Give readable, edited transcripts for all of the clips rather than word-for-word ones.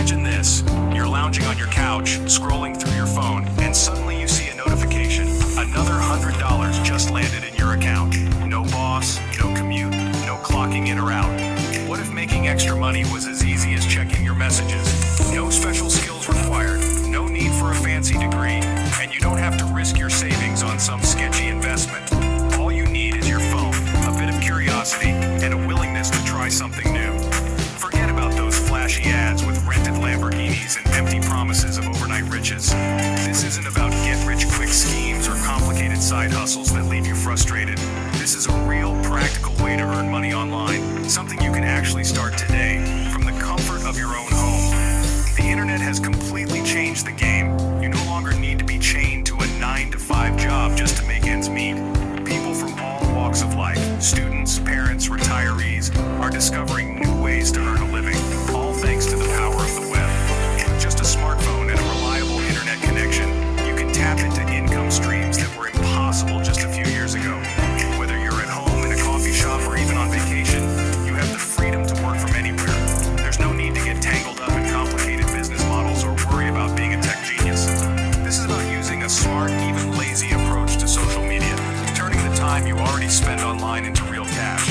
Imagine this. You're lounging on your couch, scrolling through your phone, and suddenly you see a notification. Another $100 just landed in your account. No boss, no commute, no clocking in or out. What if making extra money was as easy as checking your messages? No special skills required, no need for a fancy degree, and you don't have to risk your savings on some sketchy investment. All you need is your phone, a bit of curiosity, and a willingness to try something new. Forget about those flashy ads with rented Lamborghinis and empty promises of overnight riches. This isn't about get-rich-quick schemes or complicated side hustles that leave you frustrated. This is a real, practical way to earn money online, something you can actually start today from the comfort of your own home. The internet has completely changed the game. You no longer need to be chained to a 9-to-5 job just to make ends meet. People from all walks of life, students, parents, retirees, are discovering new ways to earn a living, all thanks to the power of the web. With just a smartphone and a reliable internet connection, you can tap into income streams that were impossible just a few years ago. Whether you're at home, in a coffee shop, or even on vacation, you have the freedom to work from anywhere. There's no need to get tangled up in complicated business models or worry about being a tech genius. This is about using a smart, even lazy approach to social media, turning the time you already spend online into real cash.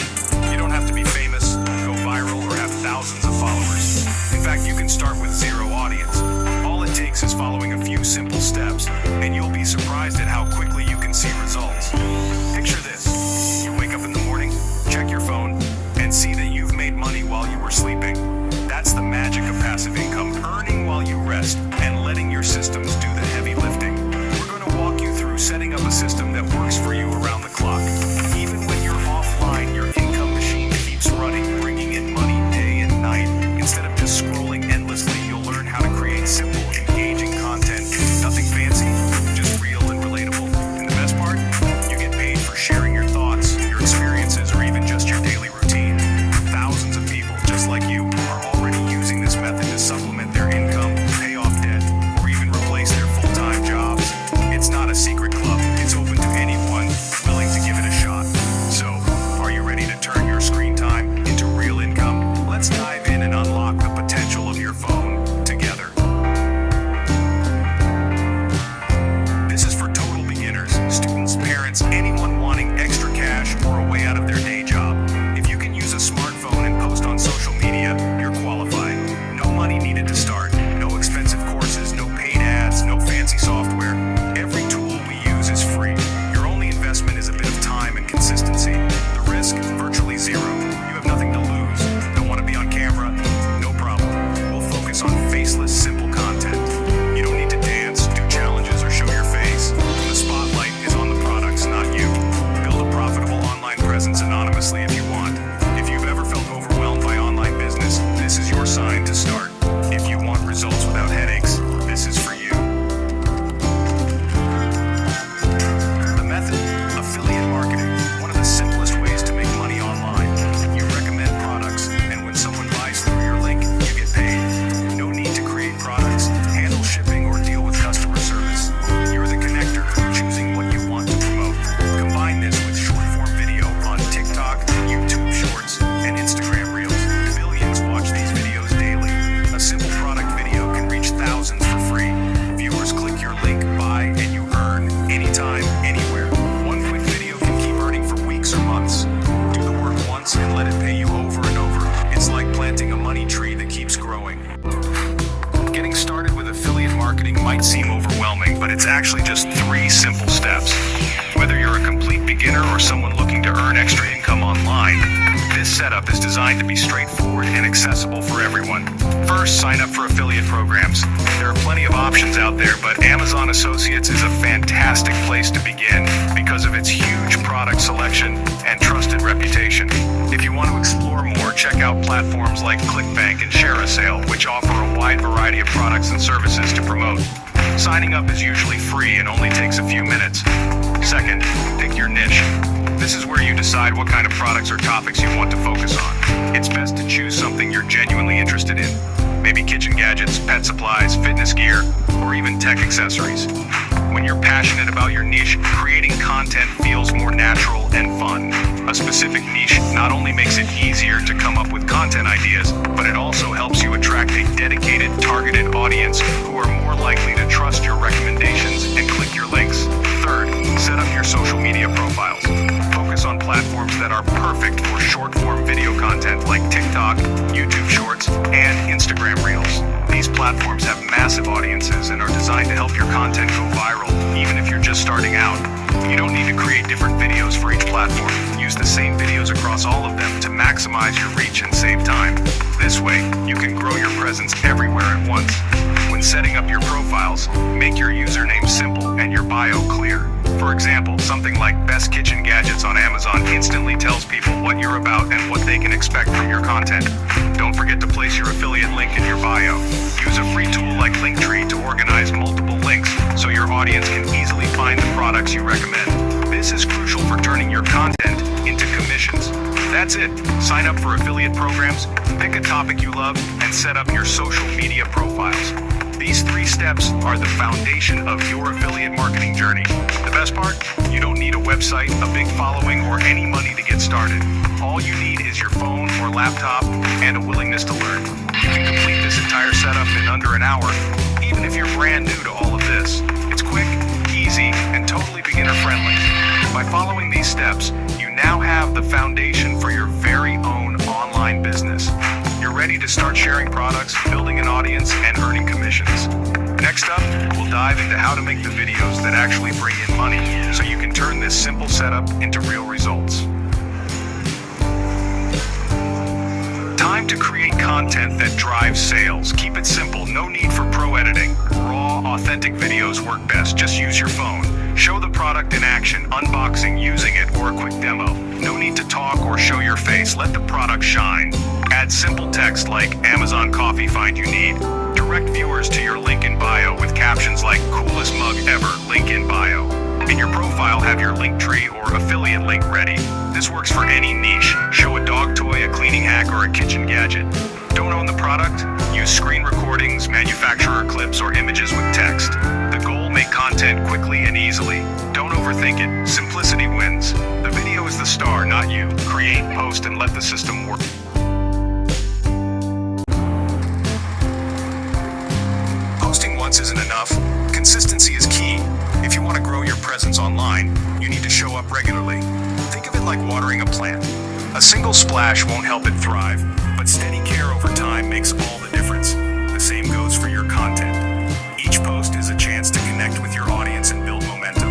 You don't have to be famous, go viral, or have thousands of followers. In fact, you can start with zero audience. All it takes is following a few simple steps, and you'll be surprised at how quickly you can see results. Picture this. You wake up in the morning, check your phone, and see that you've made money while you were sleeping. That's the magic of passive income, earning while you rest and letting your systems do the heavy lifting. We're going to walk you through setting up a system that works for you around the clock. Even when you're offline, your income machine keeps running, bringing in money day and night. Instead of just scrolling endlessly, you'll learn how to create simple, engaging content. Nothing fancy, just real and relatable. And the best part? You get paid for sharing your thoughts, your experiences, or even just your daily routine. Thousands of people just like you are already using this method to supplement their income, pay off debt, or even replace their full-time jobs. It's not a secret club. It's open to anyone willing to give it a shot. So, are you ready to turn your screen time into real income? Let's dive in and unlock the potential of your phone together. This is for total beginners, students, parents, anyone wanting extra cash or a way out of their day job. If you can use a smartphone and post on social media, you're qualified. No money needed to start, no expensive courses, no paid ads, no fancy software. Every tool we use is free. Your only investment is a bit of time and consistency. The risk, virtually zero. You have nothing to lose. Don't want to be on camera? No problem. We'll focus on faceless, simple content. You don't need to dance, do challenges, or show your face. The spotlight is on the products, not you. Build a profitable online presence anonymously if you want. If you've ever felt overwhelmed by online business, this is your sign to start. If you want results without headaches, this is for you. The method? Affiliate marketing. One of the simplest ways to make money online. You recommend products, and when someone buys through your link, you get paid. No need to create products, handle shipping, or deal with customer service. You're the connector, choosing what you want to promote. Combine this with short-form video on TikTok, YouTube Shorts, and Instagram Reels. Billions watch these videos daily. A simple product video can reach thousands for free. Viewers click your link, buy, and you earn anytime, anywhere. One quick video can keep earning for weeks or months. Do the work once and let it pay you over and over. It's like planting a money tree that keeps growing. Getting started with affiliate marketing might seem overwhelming, but it's actually just 3 simple steps. Whether you're a complete beginner or someone looking to earn extra income online, this setup is designed to be straightforward and accessible for everyone. First, sign up for affiliate programs. There are plenty of options out there, but Amazon Associates is a fantastic place to begin because of its huge product selection and trusted reputation. If you want to explore more, check out platforms like ClickBank and ShareASale, which offer a wide variety of products and services to promote. Signing up is usually free and only takes a few minutes. Second, pick your niche. This is where you decide what kind of products or topics you want to focus on. It's best to choose something you're genuinely interested in. Maybe kitchen gadgets, pet supplies, fitness gear, or even tech accessories. When you're passionate about your niche, creating content feels more natural and fun. A specific niche not only makes it easier to come up with content ideas, but it also helps you attract a dedicated audience who are more likely to trust your recommendations and click your links. Third, set up your social media profiles. Focus on platforms that are perfect for short-form video content like TikTok, YouTube Shorts, and Instagram Reels. These platforms have massive audiences and are designed to help your content go viral, even if you're just starting out. You don't need to create different videos for each platform. Use the same videos across all of them to maximize your reach and save time. This way, you can grow your presence everywhere at once. When setting up your profiles, make your username simple and your bio clear. For example, something like Best Kitchen Gadgets on Amazon instantly tells people what you're about and what they can expect from your content. Don't forget to place your affiliate link in your bio. Use a free tool like Linktree to organize multiple links so your audience can easily find the products you recommend. This is crucial for turning your content into commissions. That's it. Sign up for affiliate programs, pick a topic you love, and set up your social media profiles. These 3 steps are the foundation of your affiliate marketing journey. The best part? You don't need a website, a big following, or any money to get started. All you need is your phone or laptop and a willingness to learn. You can complete this entire setup in under an hour, even if you're brand new to all of this. It's quick, easy, and totally beginner-friendly. By following these steps, you now have the foundation for your very own online business. You're ready to start sharing products, building an audience, and earning commissions. Next up, we'll dive into how to make the videos that actually bring in money, so you can turn this simple setup into real results. Time to create content that drives sales. Keep it simple, no need for pro editing. Raw, authentic videos work best. Just use your phone. Show the product in action, unboxing, using it, or a quick demo. No need to talk or show your face. Let the product shine. Add simple text like Amazon coffee find you need. Direct viewers to your link in bio with captions like coolest mug ever, link in bio. In your profile, have your Linktree or affiliate link ready. This works for any niche. Show a dog toy, a cleaning hack, or a kitchen gadget. Don't own the product? Use screen recordings, manufacturer clips, or images with text. The goal, make content quickly and easily. Don't overthink it. Simplicity wins. The video is the star, not you. Create, post, and let the system work. Posting once isn't enough. Consistency is key. If you want to grow your presence online, you need to show up regularly. Think of it like watering a plant. A single splash won't help it thrive, but steady care over time makes all the difference. The same goes for your content. Each post is a chance to connect with your audience and build momentum.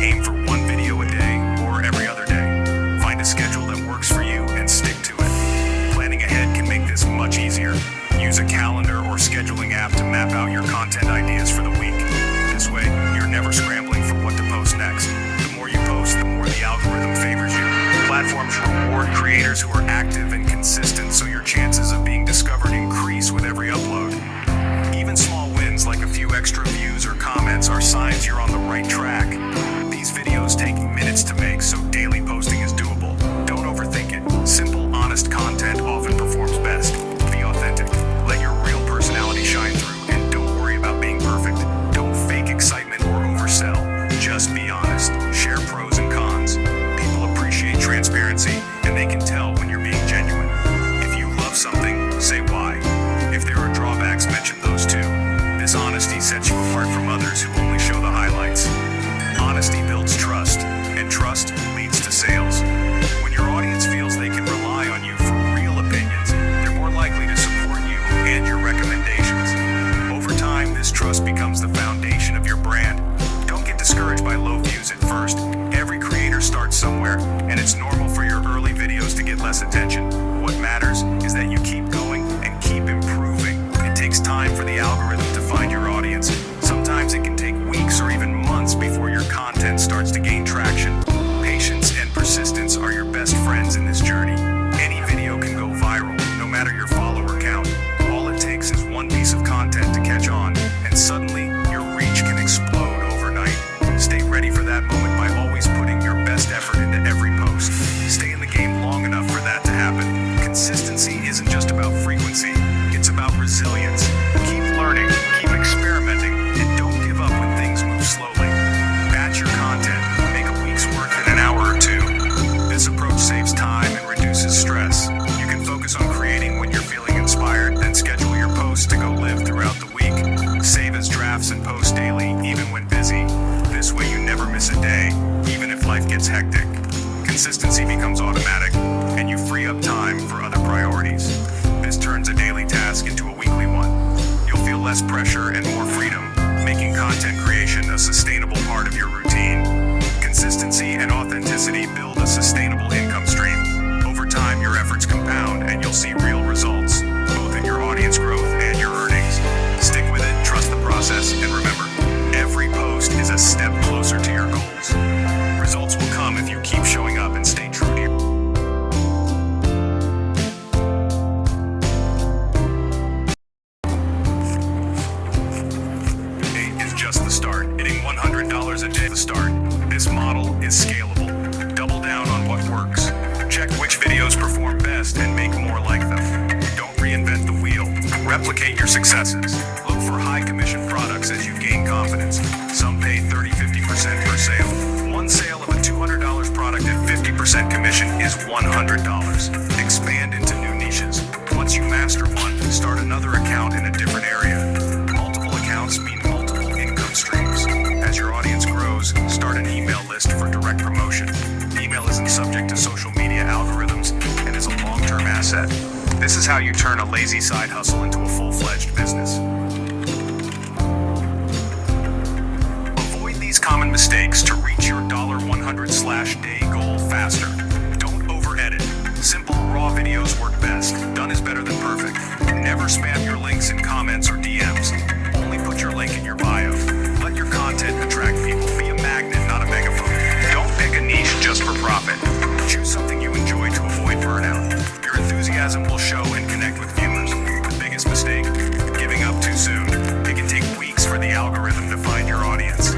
Aim for 1 video a day or every other day. Find a schedule that works for you and stick to it. Planning ahead can make this much easier. Use a calendar or scheduling app to map out your content ideas for the week. This way, you're never scrambling for what to post next. The more you post, the more the algorithm favors you. Platforms reward creators who are active and consistent, so your chances of being discovered increase with every upload. Even small wins like a few extra views or comments are signs you're on the right track. These videos take minutes to make, so daily posting is doable. Don't overthink it. Simple, honest content often performs best. Be authentic. Let your real personality shine through, and don't worry about being perfect. Don't fake excitement or oversell. Just be honest. Share pros and cons. People appreciate transparency, and they can tell when you're being genuine. If you love something, say why. If there are drawbacks, mention those too. This honesty sets you apart from others who only show the highlights. Honesty builds trust, and trust leads to sales. When your audience feels they can rely on you for real opinions, they're more likely to support you and your recommendations. Over time, this trust becomes the foundation of your brand. Don't get discouraged by low views at first. Every creator starts somewhere, and it's normal for your early videos to get less attention. What matters is that you keep going and keep improving. It takes time for the algorithm to find your audience. Sometimes it can take weeks or even months before your content starts to gain traction. Patience and persistence are your best friends in this journey. Any video can go viral, no matter your follower count. All it takes is one piece of content to catch on, and suddenly your reach can explode overnight. Stay ready for that moment by always putting your best effort into every post. Stay in the game long enough for that to happen. Consistency isn't just about frequency, it's about resilience. Keep learning, keep experimenting, and don't give up when things move slowly. Batch your content, make a week's worth in an hour or two. This approach saves time and reduces stress. You can focus on creating when you're feeling inspired, then schedule your posts to go live throughout the week. drafts and post daily, even when busy. This way you never miss a day, even if life gets hectic. Consistency becomes automatic, and you free up time for other priorities. This turns a daily task into a weekly one. You'll feel less pressure and more freedom, making content creation a sustainable part of your routine. Consistency and authenticity build a sustainable income stream. Over time, your efforts compound, and you'll see real results, both in your audience growth and your earnings. Stick with it, trust the process, and remember, every post is a step closer to your goals. Results will come if you keep showing up and stay true to your is just the start. Hitting $100 a day to start. This model is scalable. Double down on what works. Check which videos perform best and make more like them. Don't reinvent the wheel. Replicate your successes. Look for high commission products as you gain confidence. Some pay 30-50% per sale. One sale of a $200 product at 50% commission is $100. Expand into new niches. Once you master one, start another account in a different area. Multiple accounts mean multiple income streams. As your audience grows, start an email list for direct promotion. Email isn't subject to social media algorithms and is a long-term asset. This is how you turn a lazy side hustle into a full-fledged business. Avoid these common mistakes to reach your $100/day goal faster. Don't over-edit. Simple, raw videos work best. Done is better than perfect. Never spam your links in comments or DMs. Only put your link in your bio. Let your content attract people. Be a magnet, not a megaphone. Don't pick a niche just for profit. Choose something you enjoy to avoid burnout. Your enthusiasm will show and connect with viewers. The biggest mistake, giving up too soon. It can take weeks for the algorithm to find your audience.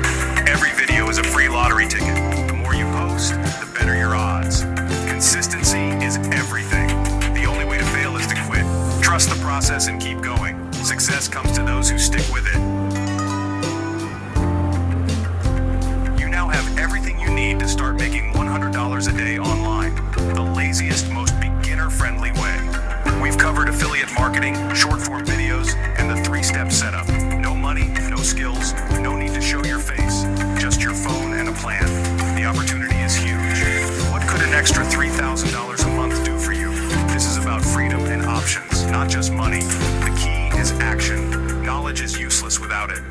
Every video is a free lottery ticket. The more you post, the better your odds. Consistency is everything. The only way to fail is to quit. Trust the process and keep going. Success comes to those who stick with it. You now have everything you need to start making $100 a day online. The laziest, most beginner-friendly way. We've covered affiliate marketing, short-form videos, and the 3-step setup. No money, no skills, no need to show your face. Just your phone and a plan. The opportunity is huge. What could an extra $3,000 a month do for you? This is about freedom and options, not just money. The key is action. Knowledge is useless without it.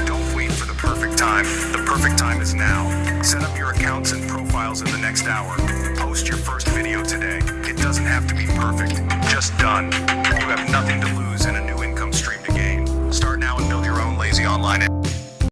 Don't wait for the perfect time. The perfect time is now. Set up your accounts and profiles in the next hour. Post your first video today. It doesn't have to be perfect, just done. You have nothing to lose and a new income stream to gain. Start now and build your own lazy online